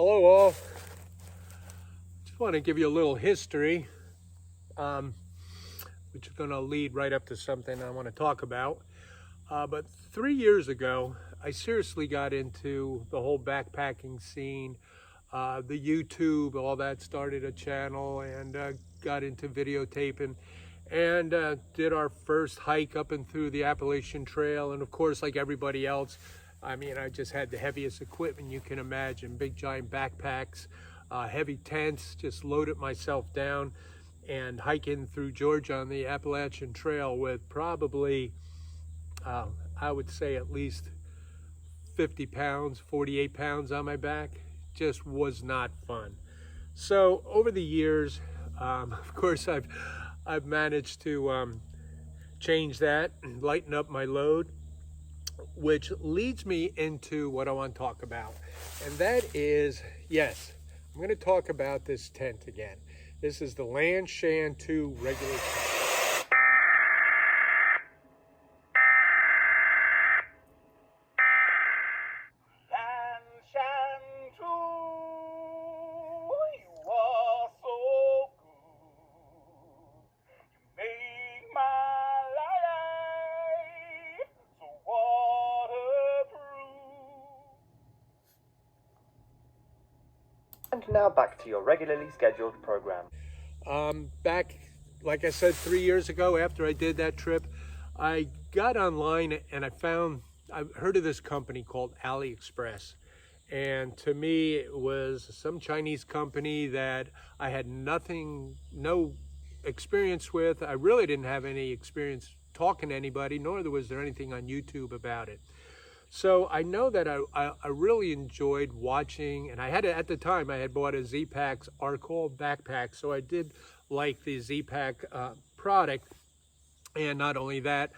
Hello all. Just want to give you a little history, which is going to lead right up to something I want to talk about. But 3 years ago, I seriously got into the whole backpacking scene, the YouTube, all that, started a channel and got into videotaping and did our first hike up and through the Appalachian Trail. And of course, like everybody else, I mean, I just had the heaviest equipment you can imagine, big giant backpacks, heavy tents, just loaded myself down and hiking through Georgia on the Appalachian Trail with probably, I would say at least 50 pounds, 48 pounds on my back. Just was not fun. So over the years, of course, I've managed to change that and lighten up my load, which leads me into what I want to talk about. And that is, yes, I'm going to talk about this tent again. This is the Lanshan 2 regular tent. And now back to your regularly scheduled program. Back, like I said, 3 years ago, after I did that trip, I got online and I heard of this company called AliExpress. And to me, it was some Chinese company that I had no experience with. I really didn't have any experience talking to anybody, nor was there anything on YouTube about it. So I know that I really enjoyed watching, and at the time I had bought a Z-Pack's Arcol backpack, so I did like the Z-Pack product. And not only that,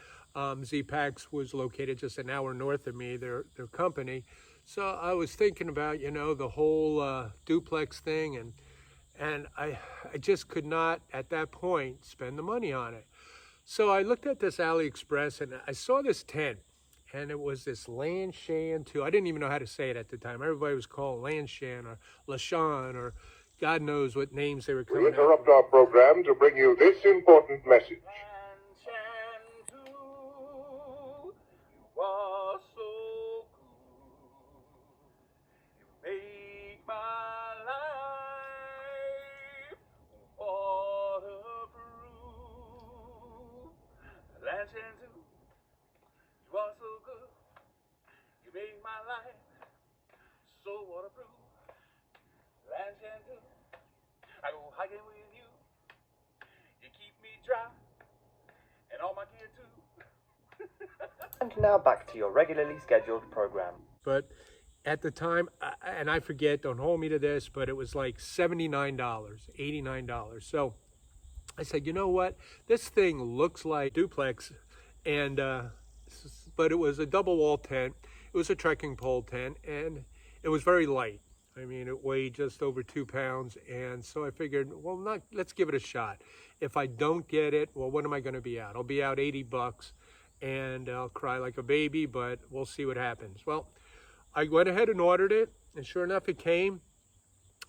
Z-Pack's was located just an hour north of me, their company. So I was thinking about, the whole duplex thing, and I just could not at that point spend the money on it. So I looked at this AliExpress and I saw this tent. And it was this Lanshan 2. I didn't even know how to say it at the time. Everybody was called Lanshan or Lanshan or God knows what names they were coming out. We interrupt our program to bring you this important message. Lanshan 2, you are so good. You make my life waterproof. Lanshan 2. You are so good, you make my life so waterproof. Lanshan 2, I go hiking with you, you keep me dry, and all my gear too. And now back to your regularly scheduled program. But at the time, and I forget, don't hold me to this, but it was like $79, $89. So I said, you know what? This thing looks like duplex, and but it was a double wall tent. It was a trekking pole tent, and it was very light. I mean, it weighed just over 2 pounds, and so I figured, well, let's give it a shot. If I don't get it, well, what am I going to be out? I'll be out $80, and I'll cry like a baby, but we'll see what happens. Well, I went ahead and ordered it, and sure enough, it came.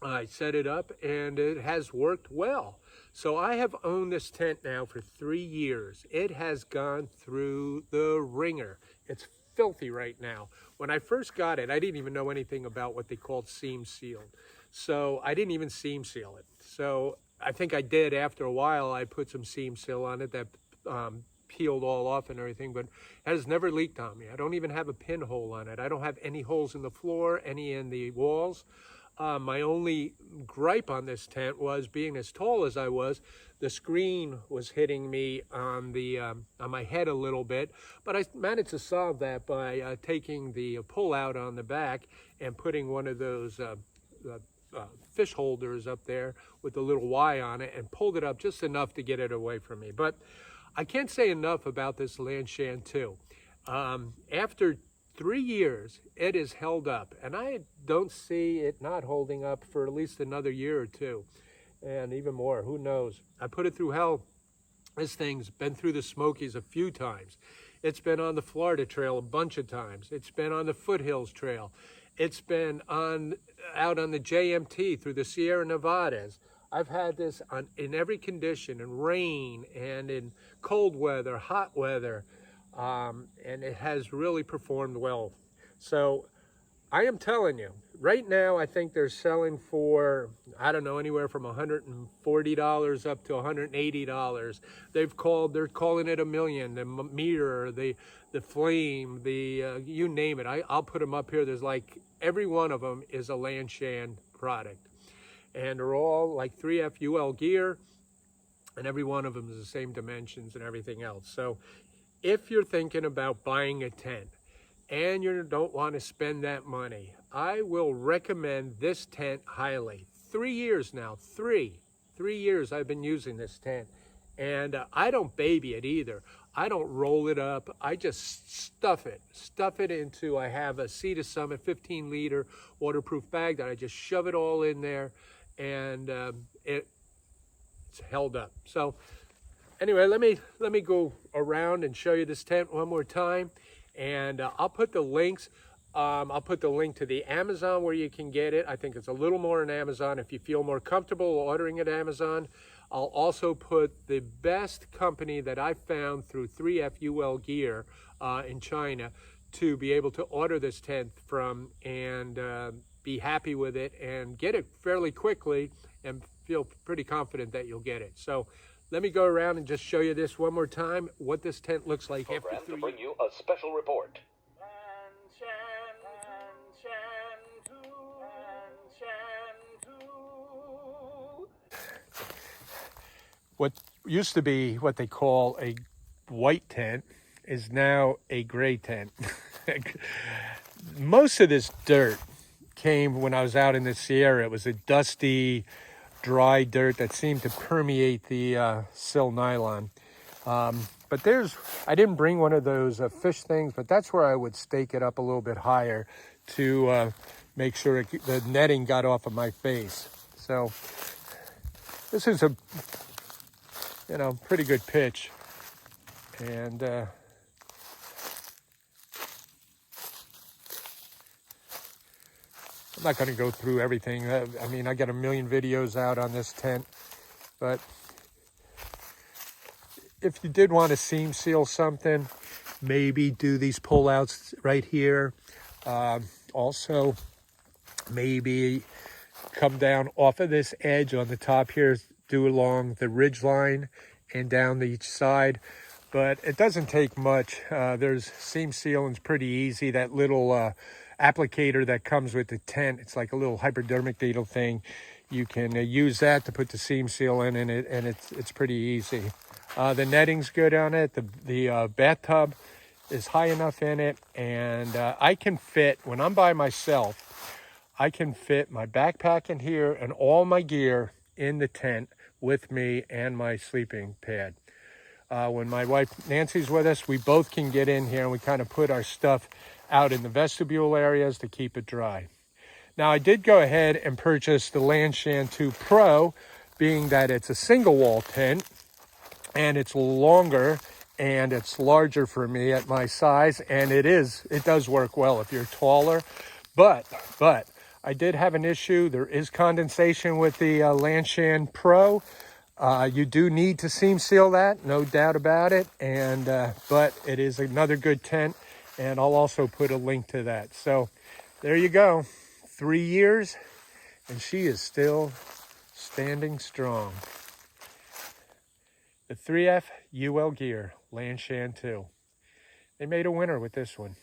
I set it up, and it has worked well. So I have owned this tent now for 3 years. It has gone through the ringer. It's filthy right now. When I first got it, I didn't even know anything about what they called seam sealed. So I didn't even seam seal it. So I think I did after a while. I put some seam seal on it that peeled all off and everything, but it has never leaked on me. I don't even have a pinhole on it. I don't have any holes in the floor, any in the walls. My only gripe on this tent was, being as tall as I was, the screen was hitting me on my head a little bit, but I managed to solve that by taking the pull out on the back and putting one of those fish holders up there with a little Y on it and pulled it up just enough to get it away from me. But I can't say enough about this Lanshan 2. After 3 years, it is held up, and I don't see it not holding up for at least another year or two, and even more, who knows. I put it through hell. This thing's been through the Smokies a few times. It's been on the Florida Trail a bunch of times. It's been on the Foothills Trail, It's been out on the JMT through the Sierra Nevadas. I've had this in every condition, in rain and in cold weather, hot weather, and it has really performed well. So I am telling you, right now I think they're selling for, I don't know, anywhere from $140 up to $180. They're calling it $1 million. The mirror, the flame, you name it. I'll put them up here. There's like every one of them is a Lanshan product, and they're all like 3F UL gear, and every one of them is the same dimensions and everything else. So if you're thinking about buying a tent and you don't want to spend that money, I will recommend this tent highly. 3 years now, three years I've been using this tent, and I don't baby it either. I don't roll it up. I just stuff it into, I have a Sea to Summit 15-liter waterproof bag that I just shove it all in there, and it's held up. So anyway, let me go around and show you this tent one more time. And I'll put the links. I'll put the link to the Amazon where you can get it. I think it's a little more on Amazon if you feel more comfortable ordering at Amazon. I'll also put the best company that I found through 3F UL Gear in China to be able to order this tent from and be happy with it and get it fairly quickly and feel pretty confident that you'll get it. So let me go around and just show you this one more time, what this tent looks like after 3 years. To bring you a special report. What used to be what they call a white tent is now a gray tent. Most of this dirt came when I was out in the Sierra. It was a dusty, dry dirt that seemed to permeate the sill nylon. But I didn't bring one of those fish things, but that's where I would stake it up a little bit higher to make sure the netting got off of my face. So this is a pretty good pitch, and I'm not going to go through everything. I mean, I got a million videos out on this tent, but if you did want to seam seal something, maybe do these pullouts right here. Also, maybe come down off of this edge on the top here, do along the ridge line and down to each side. But it doesn't take much. There's seam sealing's pretty easy. That little applicator that comes with the tent, it's like a little hypodermic needle thing. You can use that to put the seam seal in, and it's pretty easy. The netting's good on it. The bathtub is high enough in it, and I can fit, when I'm by myself, I can fit my backpack in here and all my gear in the tent with me and my sleeping pad. When my wife Nancy's with us, we both can get in here and we kind of put our stuff out in the vestibule areas to keep it dry. Now, I did go ahead and purchase the Lanshan 2 Pro, being that it's a single wall tent and it's longer and it's larger for me at my size, and it does work well if you're taller. But I did have an issue. There is condensation with the Lanshan Pro. You do need to seam seal that, no doubt about it. And but it is another good tent, and I'll also put a link to that. So there you go. 3 years, and she is still standing strong. The 3F UL Gear Lanshan 2. They made a winner with this one.